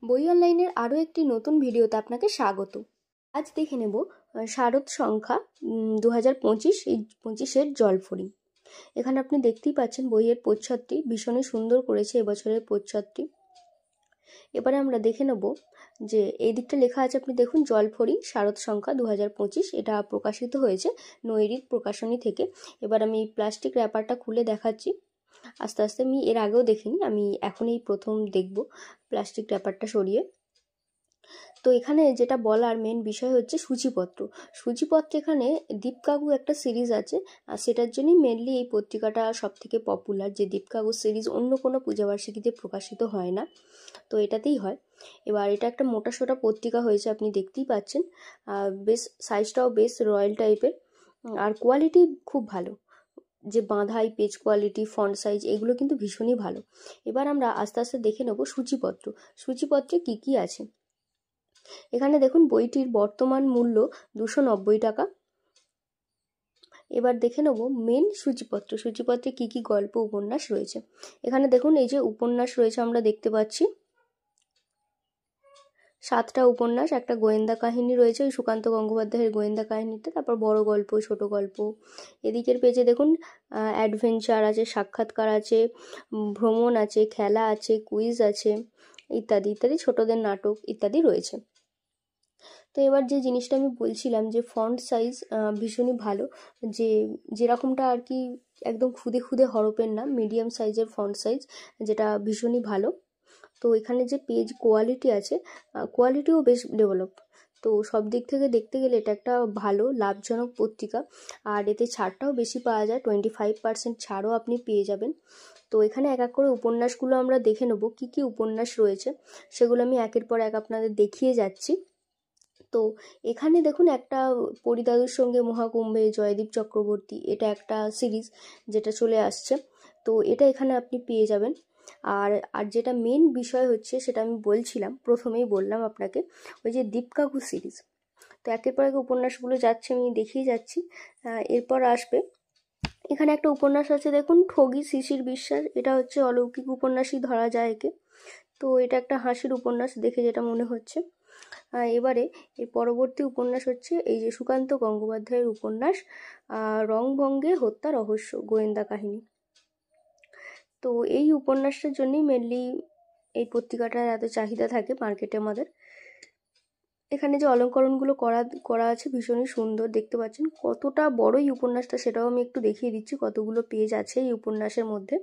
বই অনলাইনের আরও একটি নতুন ভিডিওতে আপনাকে স্বাগত। আজ দেখে নেব শারদ সংখ্যা 2025 এই 25-এর জলপরি। এখানে আপনি দেখতেই পাচ্ছেন বইয়ের প্রচ্ছদটি ভীষণই সুন্দর করেছে এবছরের প্রচ্ছদটি। এবারে আমরা দেখে নেব যে এই দিকটা লেখা আছে, আপনি দেখুন জলপরি শারদ সংখ্যা 2025, এটা প্রকাশিত হয়েছে নৈরিক প্রকাশনী থেকে। এবার আমি প্লাস্টিক র্যাপারটা খুলে দেখাচ্ছি। আস্তে আস্তে আমি এর আগেও দেখিনি, আমি এখন এই প্রথম দেখব প্লাস্টিক র্যাপারটা সরিয়ে। তো এখানে যেটা বলার মেন বিষয় হচ্ছে সূচিপত্র। এখানে দীপকাগু একটা সিরিজ আছে, আর সেটার জন্যই মেনলি এই পত্রিকাটা সব থেকে পপুলার, যে দীপকাগু সিরিজ অন্য কোনো পূজাবার্ষিকীতে প্রকাশিত হয় না, তো এটাতেই হয়। এবার এটা একটা মোটাসোটা পত্রিকা হয়েছে, আপনি দেখতেই পাচ্ছেন। বেশ সাইজটাও বেশ রয়্যাল টাইপের, আর কোয়ালিটি খুব ভালো, যে বাঁধাই পেজ কোয়ালিটি, ফন্ট সাইজ, এগুলো কিন্তু ভীষণই ভালো। এবার আমরা আস্তে আস্তে দেখে নেব সূচিপত্রে কি কি আছে। এখানে দেখুন বইটির বর্তমান মূল্য 290 টাকা। এবার দেখে নেব মেন সূচিপত্রে কি কি গল্প উপন্যাস রয়েছে। এখানে দেখুন এই যে উপন্যাস রয়েছে, আমরা দেখতে পাচ্ছি 7টা উপন্যাস, একটা গোয়েন্দা কাহিনী রয়েছে, ওই সুকান্ত গঙ্গোপাধ্যায়ের গোয়েন্দা কাহিনীতে, তারপর বড় গল্প, ছোট গল্প। এদিকের পেজে দেখুন অ্যাডভেঞ্চার আছে, সাক্ষাৎকার আছে, ভ্রমণ আছে, খেলা আছে, কুইজ আছে, ইত্যাদি ইত্যাদি, ছোটদের নাটক ইত্যাদি রয়েছে। তো এবার যে জিনিসটা আমি বলছিলাম, যে ফন্ট সাইজ ভীষণই ভালো, যেরকমটা আর কি একদম খুদে হরফের না, মিডিয়াম সাইজের ফন্ট সাইজ, যেটা ভীষণই ভালো। তো এখানে যে পেজ কোয়ালিটি আছে, কোয়ালিটিও বেশ ডেভেলপ। তো সব দিক থেকে দেখতে গেলে এটা একটা ভালো লাভজনক পত্রিকা, আর এতে ছাড়টাও বেশি পাওয়া যায়, 25% ছাড়ও আপনি পেয়ে যাবেন। তো এখানে এক এক করে উপন্যাসগুলো আমরা দেখে নেব, কি কি উপন্যাস রয়েছে সেগুলো আমি একের পর এক আপনাদের দেখিয়ে যাচ্ছি। তো এখানে দেখুন একটা পরিদাদুর সঙ্গে মহাকুম্ভে, জয়দীপ চক্রবর্তী, এটা একটা সিরিজ যেটা চলে আসছে, তো এটা এখানে আপনি পেয়ে যাবেন। আর যেটা মেন বিষয় হচ্ছে, সেটা আমি বলছিলাম, প্রথমেই বললাম আপনাকে, ওই যে দীপকাগু সিরিজ। তো একের পর এক উপন্যাসগুলো যাচ্ছে, আমি দেখিয়ে যাচ্ছি। এরপর আসবে এখানে একটা উপন্যাস আছে, দেখুন ঠগী শিশির বিশ্বাস, এটা হচ্ছে অলৌকিক উপন্যাসই ধরা যায় একে। তো এটা একটা হাসির উপন্যাস দেখে যেটা মনে হচ্ছে। এবারে এর পরবর্তী উপন্যাস হচ্ছে এই যে সুকান্ত গঙ্গোপাধ্যায়ের উপন্যাস রংভঙ্গে হত্যা রহস্য, গোয়েন্দা কাহিনী। তো এই উপন্যাসটার জন্যই মেনলি এই পত্রিকাটার এত চাহিদা থাকে মার্কেটে আমাদের। এখানে যে অলঙ্করণগুলো করা আছে ভীষণই সুন্দর, দেখতে পাচ্ছেন কতটা বড় এই উপন্যাসটা, সেটাও আমি একটু দেখিয়ে দিচ্ছি, কতগুলো পেজ আছে এই উপন্যাসের মধ্যে।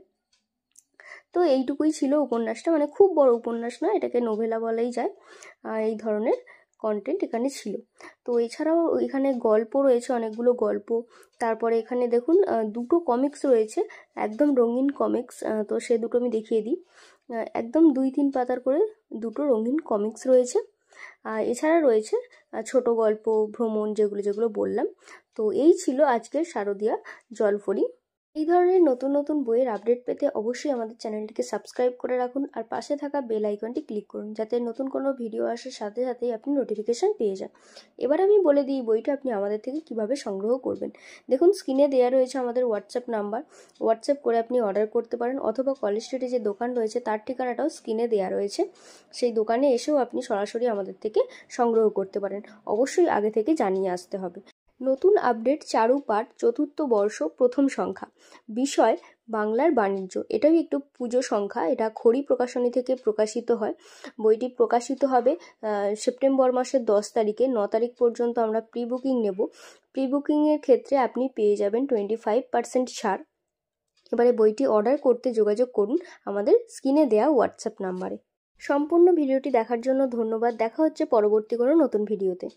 তো এইটুকুই ছিল উপন্যাসটা, মানে খুব বড় উপন্যাস না, এটাকে নোভেলা বলাই যায়। এই ধরনের কন্টেন্ট এখানে ছিল। তো এছাড়াও এখানে গল্প রয়েছে, অনেকগুলো গল্প। তারপরে এখানে দেখুন দুটো কমিক্স রয়েছে, একদম রঙিন কমিক্স। তো সে দুটো আমি দেখিয়ে দিই। একদম 2-3 পাতার করে দুটো রঙিন কমিক্স রয়েছে। এছাড়া রয়েছে ছোট গল্প, ভ্রমণ, যেগুলো বললাম। তো এই ছিল আজকের শারদীয়া জলপরি। এই ধরনের নতুন নতুন বইয়ের আপডেট পেতে অবশ্যই আমাদের চ্যানেলটিকে সাবস্ক্রাইব করে রাখুন, আর পাশে থাকা বেল আইকনটি ক্লিক করুন, যাতে নতুন কোনো ভিডিও আসার সাথে সাথেই আপনি নোটিফিকেশান পেয়ে যান। এবার আমি বলে দিই বইটা আপনি আমাদের থেকে কিভাবে সংগ্রহ করবেন। দেখুন স্ক্রিনে দেওয়া রয়েছে আমাদের হোয়াটসঅ্যাপ নাম্বার, হোয়াটসঅ্যাপ করে আপনি অর্ডার করতে পারেন, অথবা কলেজ স্ট্রিটে যে দোকান রয়েছে তার ঠিকানাটাও স্ক্রিনে দেওয়া রয়েছে, সেই দোকানে এসেও আপনি সরাসরি আমাদের থেকে সংগ্রহ করতে পারেন। অবশ্যই আগে থেকে জানিয়ে আসতে হবে। নতুন আপডেট চারু পাঠ, 4th বর্ষ, প্রথম সংখ্যা, বিষয় বাংলার বাণিজ্য। এটাও একটু পুজো সংখ্যা, এটা খড়ি প্রকাশনী থেকে প্রকাশিত হয়। বইটি প্রকাশিত হবে সেপ্টেম্বর মাসের 10 তারিখে। 9 তারিখ পর্যন্ত আমরা প্রি বুকিং নেব। প্রি বুকিংয়ের ক্ষেত্রে আপনি পেয়ে যাবেন 25% ছাড়। এবারে বইটি অর্ডার করতে যোগাযোগ করুন আমাদের স্ক্রিনে দেওয়া হোয়াটসঅ্যাপ নাম্বারে। সম্পূর্ণ ভিডিওটি দেখার জন্য ধন্যবাদ। দেখা হচ্ছে পরবর্তী কোনো নতুন ভিডিওতে।